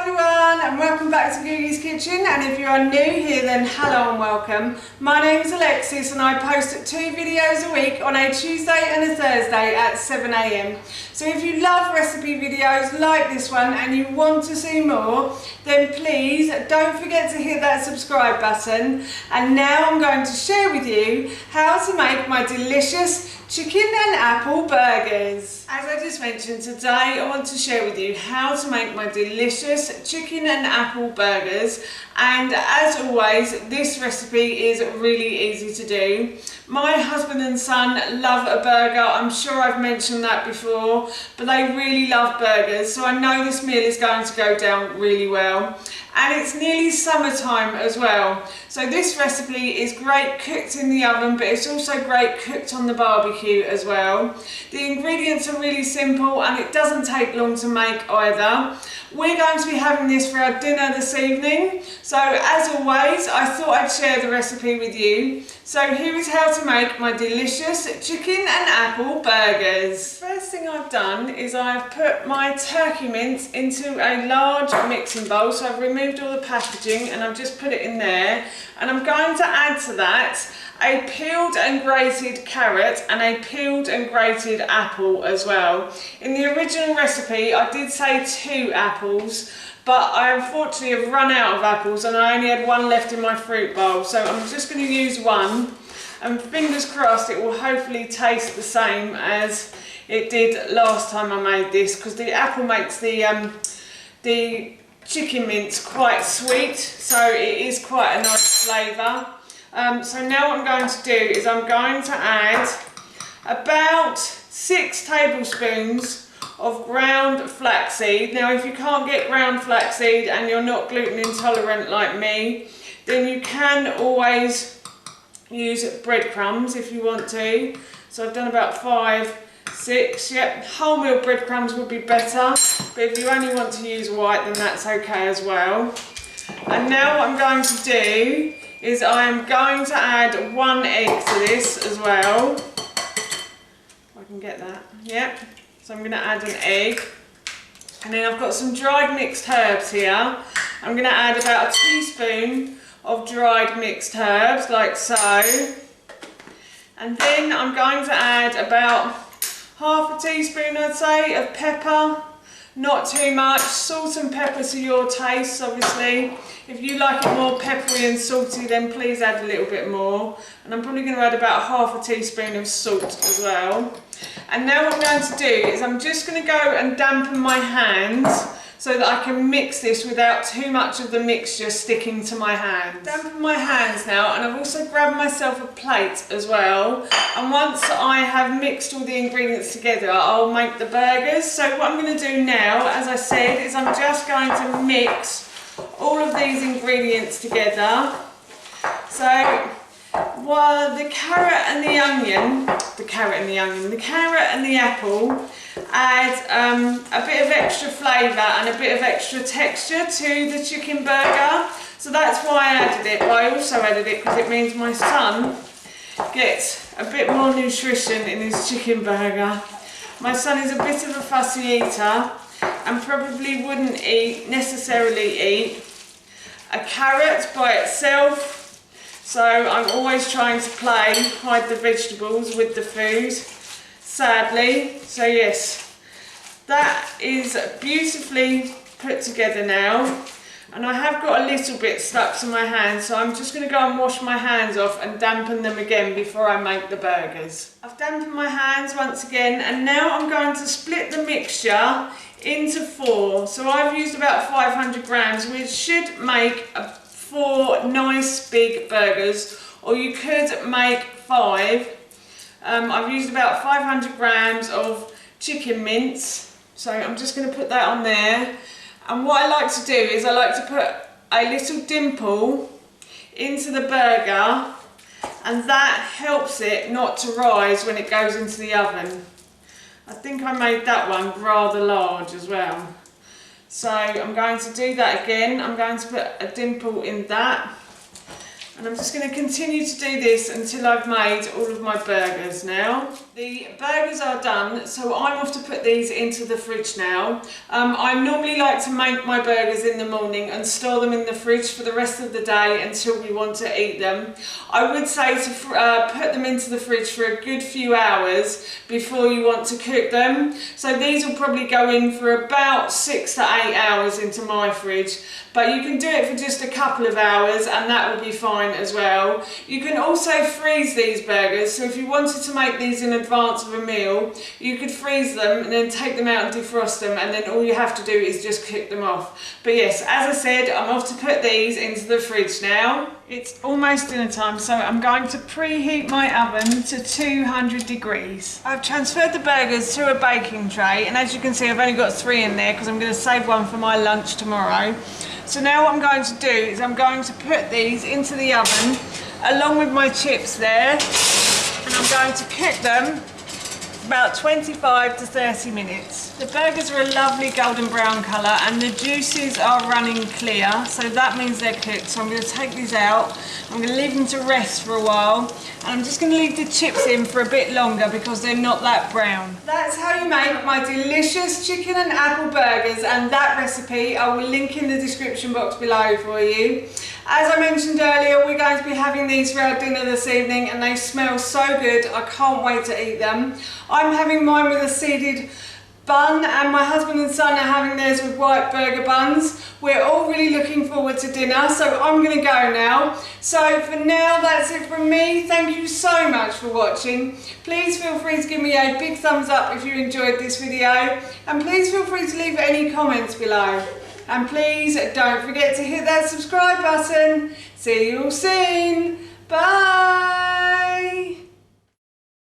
everyone and welcome back to Googie's Kitchen, and if you are new here then hello and welcome. My name is Alexis and I post 2 videos a week on a Tuesday and a Thursday at 7 AM. So if you love recipe videos like this one and you want to see more, then please don't forget to hit that subscribe button. And now I'm going to share with you how to make my delicious chicken and apple burgers. As I just mentioned, today I want to share with you how to make my delicious chicken and apple burgers, and as always this recipe is really easy to do. My husband and son love a burger. I'm sure I've mentioned that before, but they really love burgers, so I know this meal is going to go down really well. And it's nearly summertime as well, so this recipe is great cooked in the oven, but it's also great cooked on the barbecue as well. The ingredients are really simple and it doesn't take long to make either. We're going to be having this for our dinner this evening, so as always I thought I'd share the recipe with you. So here is how to make my delicious chicken and apple burgers. First thing I've done is I've put my turkey mince into a large mixing bowl, so I've removed all the packaging and I've just put it in there, and I'm going to add to that a peeled and grated carrot and a peeled and grated apple as well. In the original recipe I did say 2 apples, but I unfortunately have run out of apples and I only had 1 left in my fruit bowl, so I'm just going to use 1, and fingers crossed it will hopefully taste the same as it did last time I made this, because the apple makes the chicken mince quite sweet, so it is quite a nice flavour. So now what I'm going to do is I'm going to add about 6 tablespoons of ground flaxseed. Now if you can't get ground flaxseed and you're not gluten intolerant like me, then you can always use breadcrumbs if you want to. So I've done about 5, 6, yep, wholemeal breadcrumbs would be better, but if you only want to use white then that's okay as well. And now what I'm going to do is I am going to add 1 egg to this as well. If I can get that, yep. So I'm going to add an egg, and then I've got some dried mixed herbs here. I'm going to add about a teaspoon of dried mixed herbs like so, and then I'm going to add about half a teaspoon I'd say of pepper. Not too much. Salt and pepper to your taste, obviously. If you like it more peppery and salty, then please add a little bit more. And I'm probably going to add about half a teaspoon of salt as well. And now what I'm going to do is I'm just going to go and dampen my hands so that I can mix this without too much of the mixture sticking to my hands. Dampen my hands now, and I've also grabbed myself a plate as well. And once I have mixed all the ingredients together, I'll make the burgers. So what I'm going to do now, as I said, is I'm just going to mix all of these ingredients together. So while the carrot and the apple add a bit of extra flavour and a bit of extra texture to the chicken burger. So that's why I added it, but I also added it because it means my son gets a bit more nutrition in his chicken burger. My son is a bit of a fussy eater and probably wouldn't necessarily eat a carrot by itself. So I'm always trying to hide the vegetables with the food, sadly. So yes, that is beautifully put together now. And I have got a little bit stuck to my hands, so I'm just going to go and wash my hands off and dampen them again before I make the burgers. I've dampened my hands once again, and now I'm going to split the mixture into 4. So I've used about 500 grams, which should make 4 nice big burgers, or you could make 5. I've used about 500 grams of chicken mince, so I'm just going to put that on there. And what I like to do is I like to put a little dimple into the burger, and that helps it not to rise when it goes into the oven. I think I made that one rather large as well. So I'm going to do that again. I'm going to put a dimple in that. And I'm just going to continue to do this until I've made all of my burgers now. The burgers are done, so I'm off to put these into the fridge now. I normally like to make my burgers in the morning and store them in the fridge for the rest of the day until we want to eat them. I would say to put them into the fridge for a good few hours before you want to cook them. So these will probably go in for about 6 to 8 hours into my fridge, but you can do it for just a couple of hours and that will be fine as well. You can also freeze these burgers, so if you wanted to make these in advance of a meal, you could freeze them and then take them out and defrost them, and then all you have to do is just cook them off. But yes, as I said, I'm off to put these into the fridge now. It's almost dinner time, so I'm going to preheat my oven to 200 degrees. I've transferred the burgers to a baking tray, and as you can see, I've only got 3 in there because I'm going to save one for my lunch tomorrow. So now what I'm going to do is I'm going to put these into the oven along with my chips there, and I'm going to cook them about 25 to 30 minutes. The burgers are a lovely golden brown colour and the juices are running clear, so that means they're cooked. So I'm going to take these out, I'm going to leave them to rest for a while, and I'm just going to leave the chips in for a bit longer because they're not that brown. That's how you make my delicious chicken and apple burgers, and that recipe I will link in the description box below for you. As I mentioned earlier, we're going to be having these for our dinner this evening and they smell so good, I can't wait to eat them. I'm having mine with a seeded bun and my husband and son are having theirs with white burger buns. We're all really looking forward to dinner, so I'm going to go now. So for now, that's it from me. Thank you so much for watching. Please feel free to give me a big thumbs up if you enjoyed this video, and please feel free to leave any comments below. And please don't forget to hit that subscribe button. See you all soon. Bye.